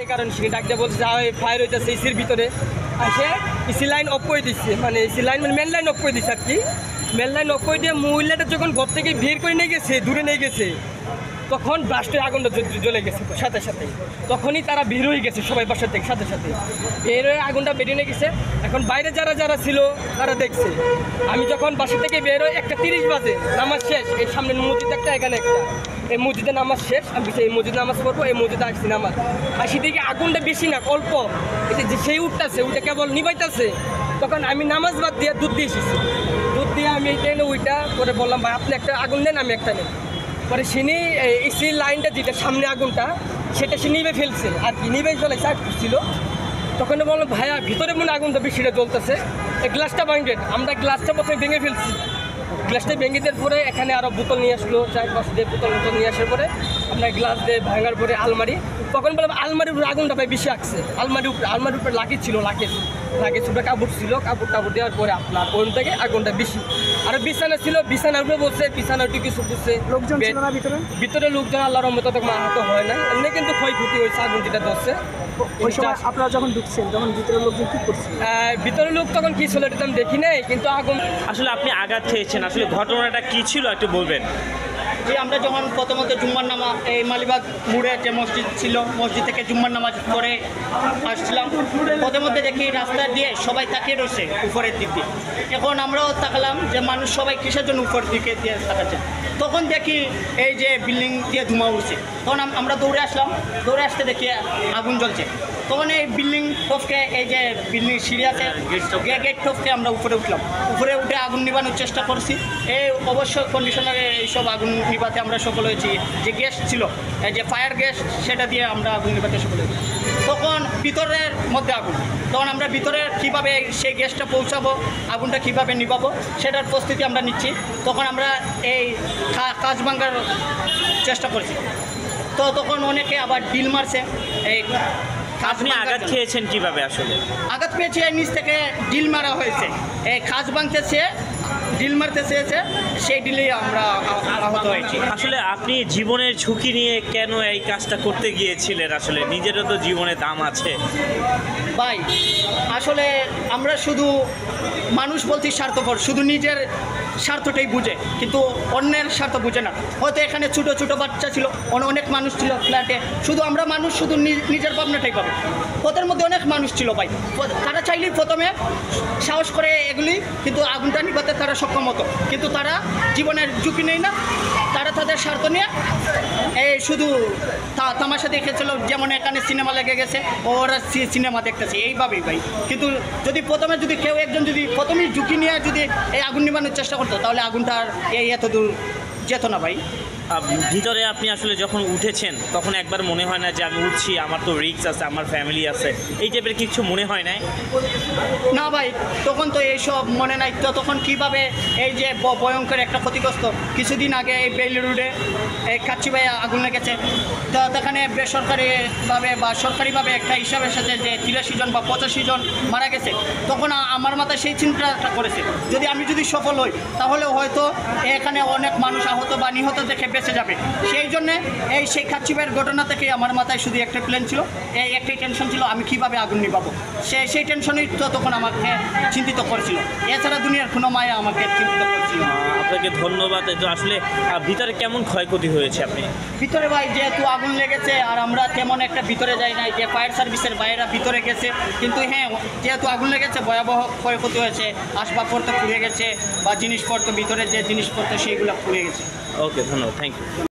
এই কারণে সে ডাক দিয়ে বলছে ফায়ার হইতেছে এসির ভিতরে আসে এসি লাইন অফ করে দিচ্ছে, মানে এসি লাইন মানে মেন লাইন অফ করে দিচ্ছে আর কি। মেন লাইন অফ করে দিয়ে মহিলাটা যখন ঘর থেকে বের করে নিয়ে গেছে, দূরে নিয়ে গেছে, তখন ব্লাস্টের আগুনটা জ্বলে গেছে সাথে সাথে। তখনই তারা বের হয়ে গেছে সবাই বাসার থেকে সাথে সাথে বের হয়ে আগুনটা বেরিয়ে নিয়ে গেছে। এখন বাইরে যারা যারা ছিল তারা দেখছে। আমি যখন বাসা থেকে বের হই 1:30 বাজে, নামাজ শেষ, এই সামনে মসজিদ একটা, এখানে একটা, এই মসজিদে নামাজ শেষ, আমি এই মসজিদে নামাজ পড়বো, এই মসজিদে আসছি নামাজ আসি দিকে আগুনটা বেশি না অল্প, এটা যে সেই উঠতেছে উঠে কেবল নিবাইতেছে। তখন আমি নামাজ বাদ দিয়ে দুধ দিয়ে এসেছি, দুধ দিয়ে আমি এইটা এনে ওইটা করে বললাম ভাই আপনি একটা আগুন নেন, আমি একটা নেন। পরে সিনি এসি লাইনটা যেটা সামনে আগুনটা সেটা সে নিভে ফেলছে আর কি, নিভে ফেলে চার্জ ছিল। তখন বললাম ভাইয়া ভিতরে মনে আগুনটা বেশিটা জ্বলতেছে, এই গ্লাসটা ভাঙবেন। আমরা গ্লাসটা প্রথমে ভেঙে ফেলছি, গ্লাসটা ভেঙে দেওয়ার পরে এখানে আরও বোতল নিয়ে আসলো, 4-5 দিয়ে বোতল নিয়ে আসার পরে আমরা গ্লাস দিয়ে ভাঙার পরে আলমারি, তখন বললাম আলমারির উপরে আগুনটা ভাই বেশি আসছে। আলমারির উপরে লাগেজ ছিল, লাগেজ উপরে কাপড় ছিল, কাপড় দেওয়ার পরে আপনার ওখান থেকে আগুনটা বেশি। আর বিছানা ছিল, বিছানার উপরে বসে বিছানার একটু কিছু বসে লোকজন ছিল না ভিতরে লোকজন আল্লাহর রহমতে তখন আহত হয় না, এমনি কিন্তু ক্ষয়ক্ষতি হয়েছে আগুন যেটা ধরছে। ওই সময় আপনারা যখন ঢুকছেন তখন ভিতরের লোকজন কি করছে? ভিতরে লোক তখন কি ছিল এটা আমি দেখি নাই, কিন্তু আগুন আসলে আপনি আঘাত খেয়েছেন, আসলে ঘটনাটা কি ছিল একটু বলবেন? যে আমরা যখন প্রথমত জুম্মার নামাজ এই মালিবাগ মোড়ে যে মসজিদ ছিল, মসজিদ থেকে জুম্মার নামাজ পড়ে আসছিলাম, প্রথমত দেখি রাস্তা দিয়ে সবাই তাকিয়ে রয়েছে উপরের দিক দিয়ে। এখন আমরাও তাকালাম যে মানুষ সবাই কিসের জন্য উপরের দিকে দিয়ে তাকাচ্ছে। তখন দেখি এই যে বিল্ডিং দিয়ে ধোঁয়া উঠছে, তখন আমরা দৌড়ে আসলাম, দৌড়ে আসতে দেখি আগুন জ্বলছে। তখন এই বিল্ডিং টপকে, এই যে বিল্ডিং সিঁড়ি আছে গেট টপকে আমরা উপরে উঠলাম, উপরে উঠে আগুন নিবানোর চেষ্টা করছি। এই অবশ্য কন্ডিশনারে এইসব আগুন নিবাতে আমরা সফল হয়েছি। যে গ্যাস ছিল, এই যে ফায়ার গ্যাস, সেটা দিয়ে আমরা আগুন নিবাতে সফল হয়েছি। তখন ভিতরের মধ্যে আগুন, তখন আমরা ভিতরে কীভাবে সেই গ্যাসটা পৌঁছাবো, আগুনটা কীভাবে নিবাবো সেটার প্রস্তুতি আমরা নিচ্ছি। তখন আমরা এই কাঁচ ভাঙার চেষ্টা করছি, তো তখন অনেকে আবার ডিল মারছে। এই আপনি আঘাত খেয়েছেন কিভাবে? আসলে আঘাত পেয়েছি এই নিচ থেকে ডিল মারা হয়েছে, এই কাঁচ ভাঙতেছে, ডিল মারতে চেয়েছে, সেই ডিলেই আমরা আহত হয়েছি। আসলে আপনি জীবনের ঝুঁকি নিয়ে কেন এই কাজটা করতে গিয়েছিলেন? আসলে নিজেরও তো জীবনে দাম আছে ভাই। আসলে আমরা শুধু মানুষ বলছি স্বার্থপর, শুধু নিজের স্বার্থটাই বুঝে, কিন্তু অন্যের স্বার্থ বুঝে না। হয়তো এখানে ছোটো ছোটো বাচ্চা ছিল, অনেক মানুষ ছিল ফ্ল্যাটে, শুধু আমরা মানুষ শুধু নিজের ভাবনাটাই পাবে। পথের মধ্যে অনেক মানুষ ছিল ভাই, তারা চাইলেই প্রথমে সাহস করে এগুলি, কিন্তু আগুনটা নিভাতে তারা সক্ষম হতো, কিন্তু তারা জীবনের ঝুঁকি নেই না, তারা তাদের স্বার্থ নিয়ে এই শুধু তামাশা দেখেছিল। যেমন এখানে সিনেমা লেগে গেছে, ওরা সিনেমা দেখতেছে, এইভাবেই ভাই। কিন্তু যদি প্রথমে যদি কেউ একজন যদি প্রথমেই ঝুঁকি নিয়ে যদি এই আগুন নিবানোর চেষ্টা করতো, তাহলে আগুনটা আর এত দূর যেত না ভাই। ভিতরে আপনি আসলে যখন উঠেছেন তখন একবার মনে হয় না যে আমি উঠছি, আমার তো রিস্ক আছে, আমার ফ্যামিলি আছে, এই টাইপের কিছু মনে হয় না? না ভাই, তখন তো এইসব মনে নাই। তো তখন কীভাবে এই যে ভয়ঙ্কর একটা ক্ষতিগ্রস্ত, কিছুদিন আগে এই বেইলি রোডে এই কাচ্চি ভাই আগুন লেগেছে, তো সেখানে বেসরকারিভাবে বা সরকারিভাবে একটা হিসাবের সাথে যে 83 জন বা 85 জন মারা গেছে, তখন আমার মাথায় সেই চিন্তাটা করেছে যদি আমি সফল হই, তাহলে হয়তো এখানে অনেক মানুষ আহত বা নিহত দেখে বেঁচে যাবে। সেই জন্যে সেই কাচ্চি ভাইয়ের ঘটনা থেকে আমার মাথায় শুধু একটা প্ল্যান ছিল, এই একটাই টেনশন ছিল, আমি কীভাবে আগুন নিভাবো। সেই টেনশনই তো তখন আমাকে চিন্তিত করেছিল, এছাড়া দুনিয়ার কোনো মায়া আমাকে চিন্তিত করেছিল। আপনাকে ধন্যবাদ। তো আসলে ভিতরে কেমন ক্ষয়ক্ষতি হয়েছে? আপনি ভিতরে ভাই যেহেতু আগুন লেগেছে আর আমরা তেমন একটা ভিতরে যাই নাই, যে ফায়ার সার্ভিসের বাইরেরা ভিতরে গেছে, কিন্তু হ্যাঁ যেহেতু আগুন লেগেছে ভয়াবহ ক্ষয়ক্ষতি হয়েছে, আসবাবপত্র পুড়ে গেছে বা জিনিসপত্র, ভিতরে যে জিনিসপত্র সেইগুলো পুড়ে গেছে। ওকে, ধন্যবাদ, থ্যাংক ইউ।